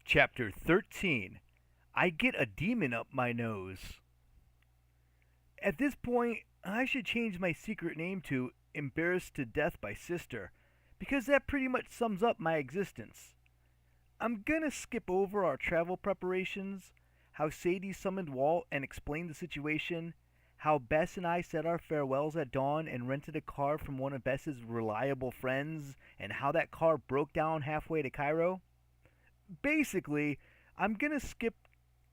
Chapter 13. I get a demon up my nose. At this point, I should change my secret name to Embarrassed to Death by Sister, because that pretty much sums up my existence. I'm gonna skip over our travel preparations, how Sadie summoned Walt and explained the situation, how Bess and I said our farewells at dawn and rented a car from one of Bess's reliable friends, and how that car broke down halfway to Cairo. Basically, I'm gonna skip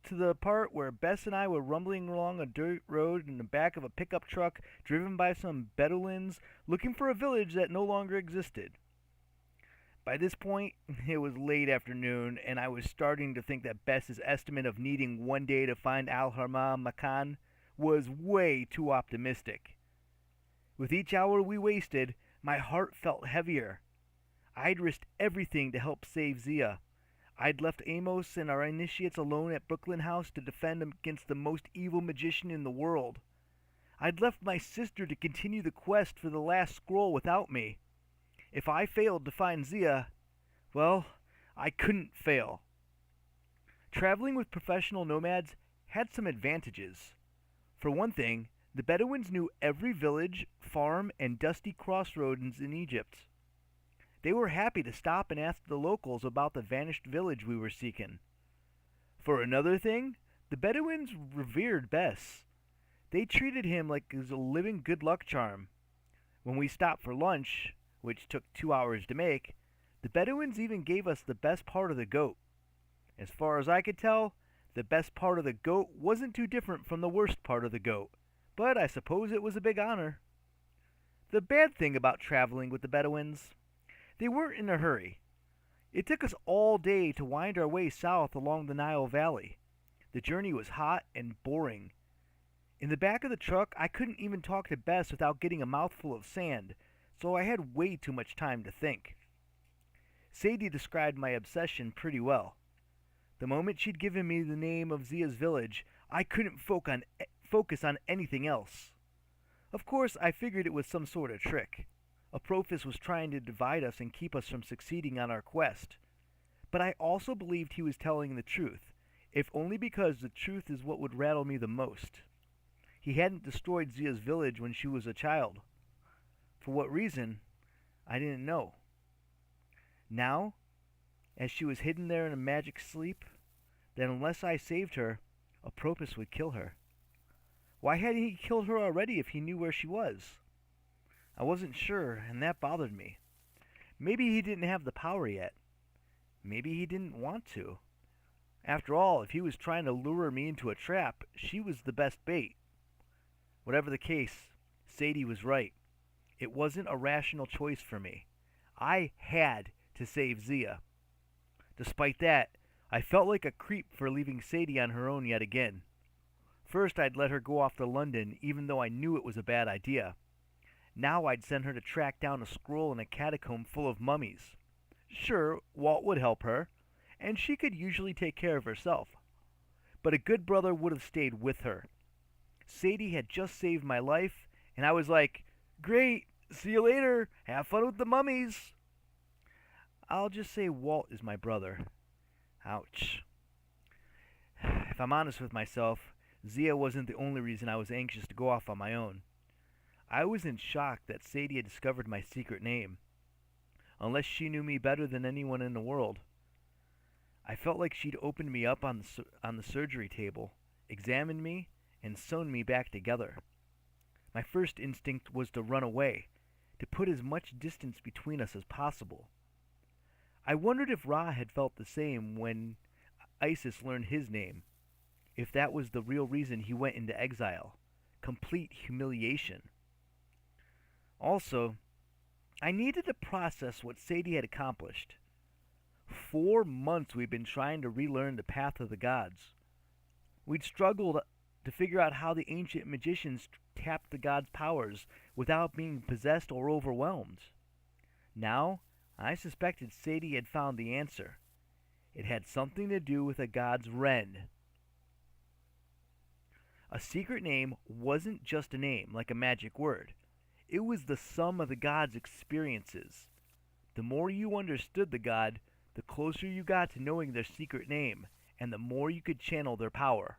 to the part where Bess and I were rumbling along a dirt road in the back of a pickup truck driven by some Bedouins looking for a village that no longer existed. By this point, it was late afternoon, and I was starting to think that Bess's estimate of needing one day to find Al Harma Makan was way too optimistic. With each hour we wasted, my heart felt heavier. I'd risked everything to help save Zia. I'd left Amos and our initiates alone at Brooklyn House to defend against the most evil magician in the world. I'd left my sister to continue the quest for the last scroll without me. If I failed to find Zia, well, I couldn't fail. Traveling with professional nomads had some advantages. For one thing, the Bedouins knew every village, farm, and dusty crossroads in Egypt. They were happy to stop and ask the locals about the vanished village we were seeking. For another thing, the Bedouins revered Bess. They treated him like he was a living good luck charm. When we stopped for lunch, which took 2 hours to make, the Bedouins even gave us the best part of the goat. As far as I could tell, the best part of the goat wasn't too different from the worst part of the goat, but I suppose it was a big honor. The bad thing about traveling with the Bedouins, they weren't in a hurry. It took us all day to wind our way south along the Nile Valley. The journey was hot and boring. In the back of the truck, I couldn't even talk to Bess without getting a mouthful of sand, so I had way too much time to think. Sadie described my obsession pretty well. The moment she'd given me the name of Zia's village, I couldn't focus on anything else. Of course, I figured it was some sort of trick. Apophis was trying to divide us and keep us from succeeding on our quest. But I also believed he was telling the truth, if only because the truth is what would rattle me the most. He hadn't destroyed Zia's village when she was a child. For what reason, I didn't know. Now, as she was hidden there in a magic sleep, then unless I saved her, Apophis would kill her. Why hadn't he killed her already if he knew where she was? I wasn't sure, and that bothered me. Maybe he didn't have the power yet. Maybe he didn't want to. After all, if he was trying to lure me into a trap, she was the best bait. Whatever the case, Sadie was right. It wasn't a rational choice for me. I had to save Zia. Despite that, I felt like a creep for leaving Sadie on her own yet again. First, I'd let her go off to London, even though I knew it was a bad idea. Now I'd send her to track down a scroll in a catacomb full of mummies. Sure, Walt would help her, and she could usually take care of herself. But a good brother would have stayed with her. Sadie had just saved my life, and I was like, "Great, see you later, have fun with the mummies." I'll just say Walt is my brother. Ouch. If I'm honest with myself, Zia wasn't the only reason I was anxious to go off on my own. I was in shock that Sadie had discovered my secret name, unless she knew me better than anyone in the world. I felt like she'd opened me up on the surgery table, examined me, and sewn me back together. My first instinct was to run away, to put as much distance between us as possible. I wondered if Ra had felt the same when Isis learned his name, if that was the real reason he went into exile. Complete humiliation. Also, I needed to process what Sadie had accomplished. 4 months we'd been trying to relearn the path of the gods. We'd struggled to figure out how the ancient magicians tapped the gods' powers without being possessed or overwhelmed. Now, I suspected Sadie had found the answer. It had something to do with a god's wren. A secret name wasn't just a name, like a magic word. It was the sum of the god's experiences. The more you understood the god, the closer you got to knowing their secret name, and the more you could channel their power.